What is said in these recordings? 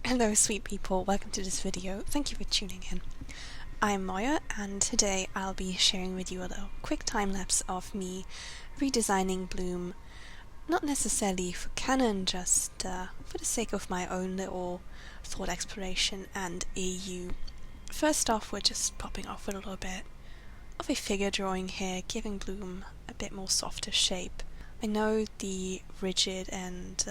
Hello sweet people, welcome to this video. Thank you for tuning in. I'm Moya and today I'll be sharing with you a little quick time-lapse of me redesigning Bloom. Not necessarily for canon, just for the sake of my own little thought exploration and AU. First off, we're just popping off with a little bit of a figure drawing here, giving Bloom a bit more softer shape. I know the rigid and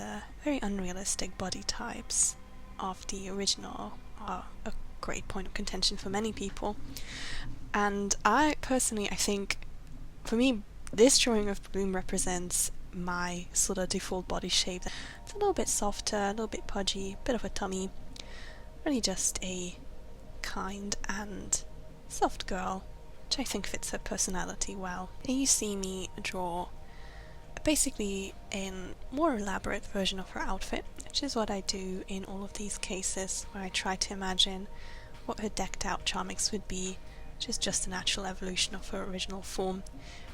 very unrealistic body types of the original are a great point of contention for many people, and I think for me this drawing of Bloom represents my sort of default body shape. It's a little bit softer, a little bit pudgy, bit of a tummy, really just a kind and soft girl, which I think fits her personality well. Here you see me draw basically a more elaborate version of her outfit, which is what I do in all of these cases, where I try to imagine what her decked out Charmix would be, which is just a natural evolution of her original form,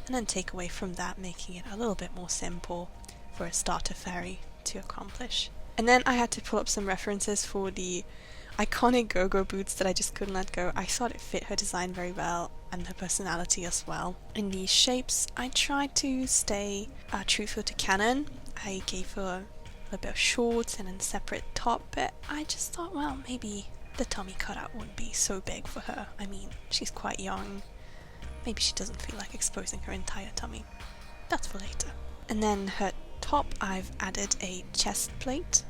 and then take away from that, making it a little bit more simple for a starter fairy to accomplish. And then I had to pull up some references for the iconic go-go boots that I just couldn't let go. I thought it fit her design very well and her personality as well. In these shapes I tried to stay truthful to canon. I gave her a bit of shorts and a separate top, but I just thought, well, maybe the tummy cutout wouldn't be so big for her. I mean, she's quite young, maybe she doesn't feel like exposing her entire tummy. That's for later. And then her top, I've added a chest plate,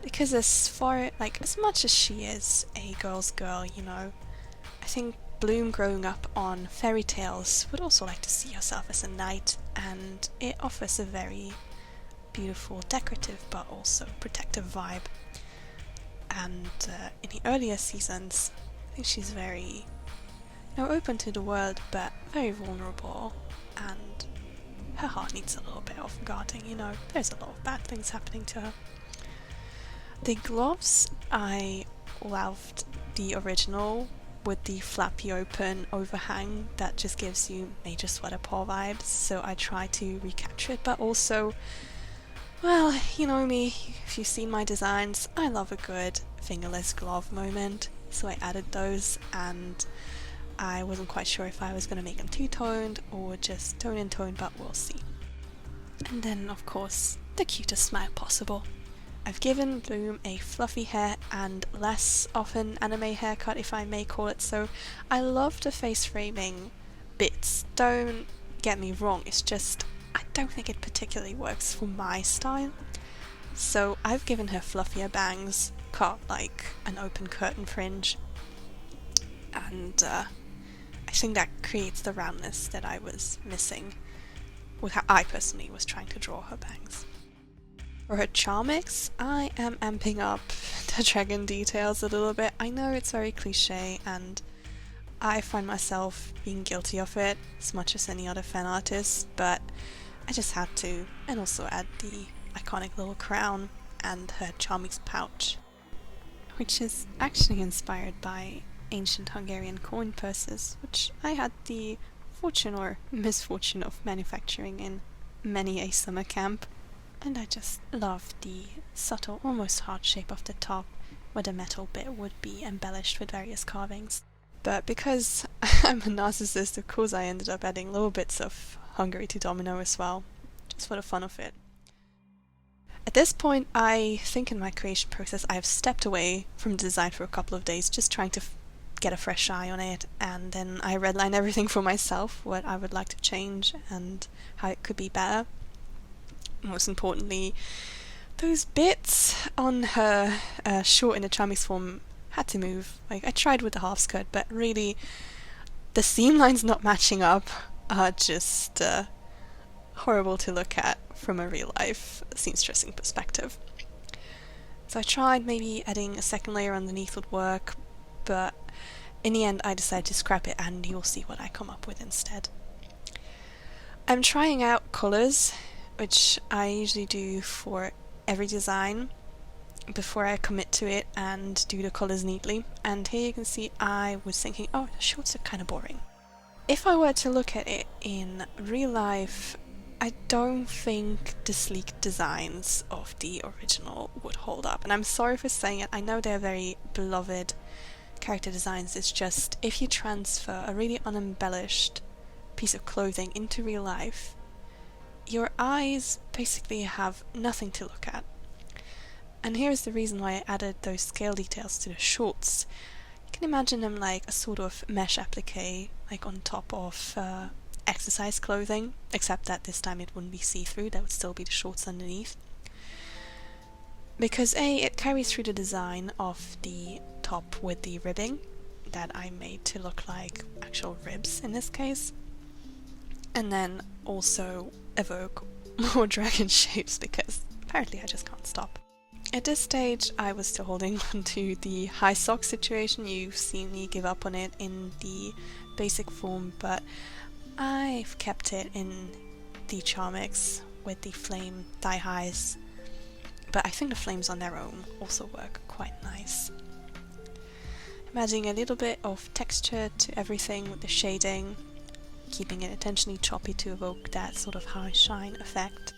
because as much as she is a girl's girl, you know, I think Bloom growing up on fairy tales would also like to see herself as a knight, and it offers a very beautiful, decorative but also protective vibe. And in the earlier seasons, I think she's very, open to the world but very vulnerable, and her heart needs a little bit of guarding, there's a lot of bad things happening to her. The gloves, I loved the original with the flappy open overhang that just gives you major sweater paw vibes, so I try to recapture it, but also, well, you know me, if you've seen my designs, I love a good fingerless glove moment, so I added those, and I wasn't quite sure if I was going to make them two-toned or just tone in tone, but we'll see. And then, of course, the cutest smile possible. I've given Bloom a fluffy hair and less of an anime haircut, if I may call it so. I love the face framing bits, don't get me wrong, it's just I don't think it particularly works for my style. So I've given her fluffier bangs, cut like an open curtain fringe, and I think that creates the roundness that I was missing with how I personally was trying to draw her bangs. For her Charmix, I am amping up the dragon details a little bit. I know it's very cliche and I find myself being guilty of it as much as any other fan artist, but I just had to, and also add the iconic little crown and her Charmix pouch, which is actually inspired by ancient Hungarian coin purses, which I had the fortune or misfortune of manufacturing in many a summer camp. And I just love the subtle, almost heart shape of the top, where the metal bit would be embellished with various carvings. But because I'm a narcissist, of course I ended up adding little bits of Hungary to Domino as well, just for the fun of it. At this point, I think in my creation process I've stepped away from design for a couple of days, just trying to get a fresh eye on it, and then I redline everything for myself, what I would like to change and how it could be better. Most importantly, those bits on her short in the Charmix form had to move. Like, I tried with the half skirt, but really the seam lines not matching up are just horrible to look at from a real life seamstressing perspective. So I tried maybe adding a second layer underneath would work, but in the end I decided to scrap it, and you'll see what I come up with instead. I'm trying out colours, which I usually do for every design before I commit to it and do the colours neatly. And here you can see I was thinking, oh, the shorts are kind of boring. If I were to look at it in real life, I don't think the sleek designs of the original would hold up, and I'm sorry for saying it. I know they're very beloved character designs. It's just if you transfer a really unembellished piece of clothing into real life, your eyes basically have nothing to look at. And here's the reason why I added those scale details to the shorts. You can imagine them like a sort of mesh applique, like on top of exercise clothing, except that this time it wouldn't be see-through, that would still be the shorts underneath. Because A, it carries through the design of the top with the ribbing that I made to look like actual ribs in this case, and then also evoke more dragon shapes because apparently I just can't stop. At this stage I was still holding on to the high sock situation. You've seen me give up on it in the basic form, but I've kept it in the Charmix with the flame thigh highs, but I think the flames on their own also work quite nice. I'm adding a little bit of texture to everything with the shading, keeping it intentionally choppy to evoke that sort of high shine effect,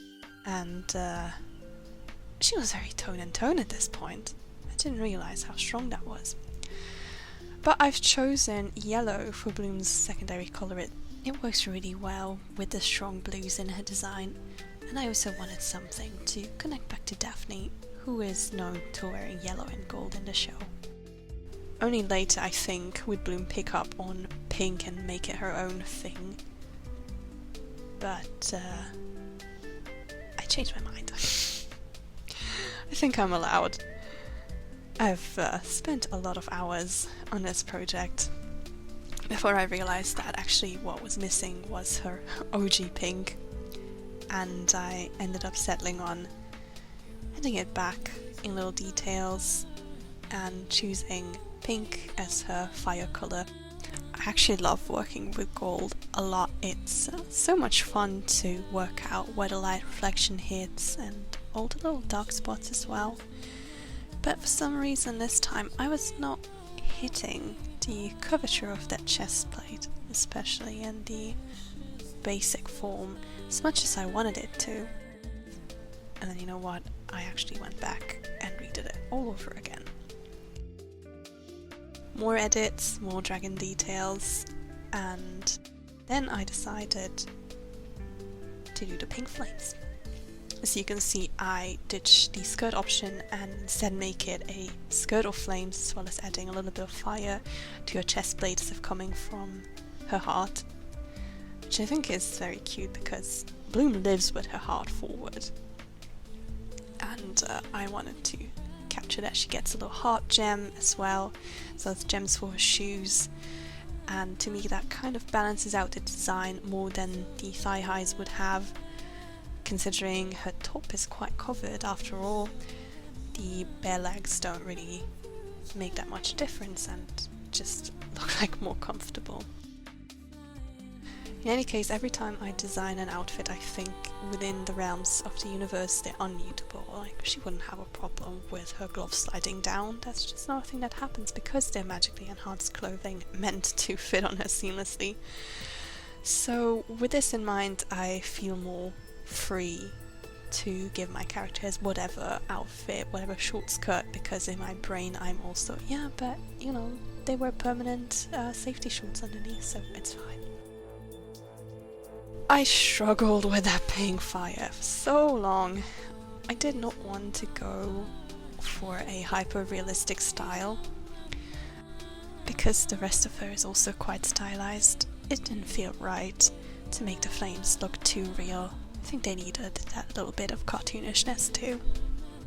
and she was very tone and tone at this point. I didn't realise how strong that was. But I've chosen yellow for Bloom's secondary colour. It works really well with the strong blues in her design, and I also wanted something to connect back to Daphne, who is known to wearing yellow and gold in the show. Only later, I think, would Bloom pick up on pink and make it her own thing, but I changed my mind. I think I'm allowed. I've spent a lot of hours on this project before I realised that actually what was missing was her OG pink, and I ended up settling on adding it back in little details and choosing pink as her fire colour. I actually love working with gold a lot. It's so much fun to work out where the light reflection hits and all the little dark spots as well. But for some reason this time I was not hitting the curvature of that chest plate, especially in the basic form, as much as I wanted it to. And then you know what? I actually went back and redid it all over again. More edits, more dragon details, and then I decided to do the pink flames. As you can see, I ditched the skirt option and instead make it a skirt of flames, as well as adding a little bit of fire to her chest plate as if coming from her heart, which I think is very cute because Bloom lives with her heart forward, and I wanted to capture that. She gets a little heart gem as well, so it's gems for her shoes, and to me that kind of balances out the design more than the thigh highs would have, considering her top is quite covered after all. The bare legs don't really make that much difference and just look like more comfortable. In any case, every time I design an outfit I think within the realms of the universe they're unmutable. Like, she wouldn't have a problem with her gloves sliding down. That's just not a thing that happens because they're magically enhanced clothing meant to fit on her seamlessly. So with this in mind, I feel more free to give my characters whatever outfit, whatever short skirt, because in my brain I'm also, yeah, but you know, they wear permanent safety shorts underneath, so it's fine. I struggled with that pink fire for so long. I did not want to go for a hyper-realistic style because the rest of her is also quite stylized. It didn't feel right to make the flames look too real. I think they needed that little bit of cartoonishness too.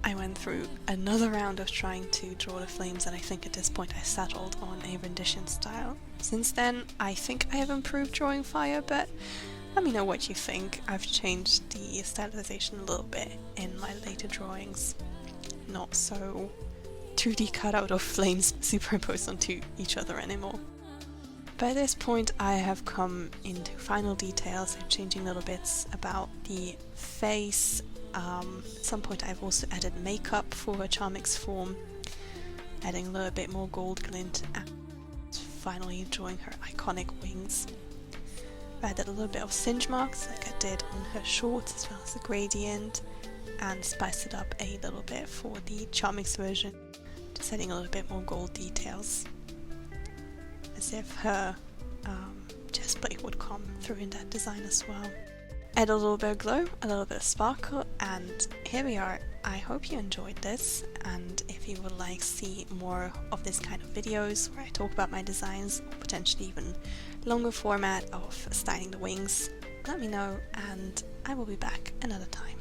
I went through another round of trying to draw the flames, and I think at this point I settled on a rendition style. Since then, I think I have improved drawing fire, but let me know what you think. I've changed the stylization a little bit in my later drawings. Not so 2D cutout of flames superimposed onto each other anymore. By this point I have come into final details. I'm changing little bits about the face. At some point I've also added makeup for her Charmix form, adding a little bit more gold glint, and finally drawing her iconic wings. I added a little bit of singe marks like I did on her shorts as well as the gradient, and spiced it up a little bit for the Charmix version, just adding a little bit more gold details, as if her chest plate would come through in that design as well. Add a little bit of glow, a little bit of sparkle, and here we are. I hope you enjoyed this, and if you would like to see more of this kind of videos where I talk about my designs, or potentially even longer format of styling the wings, let me know and I will be back another time.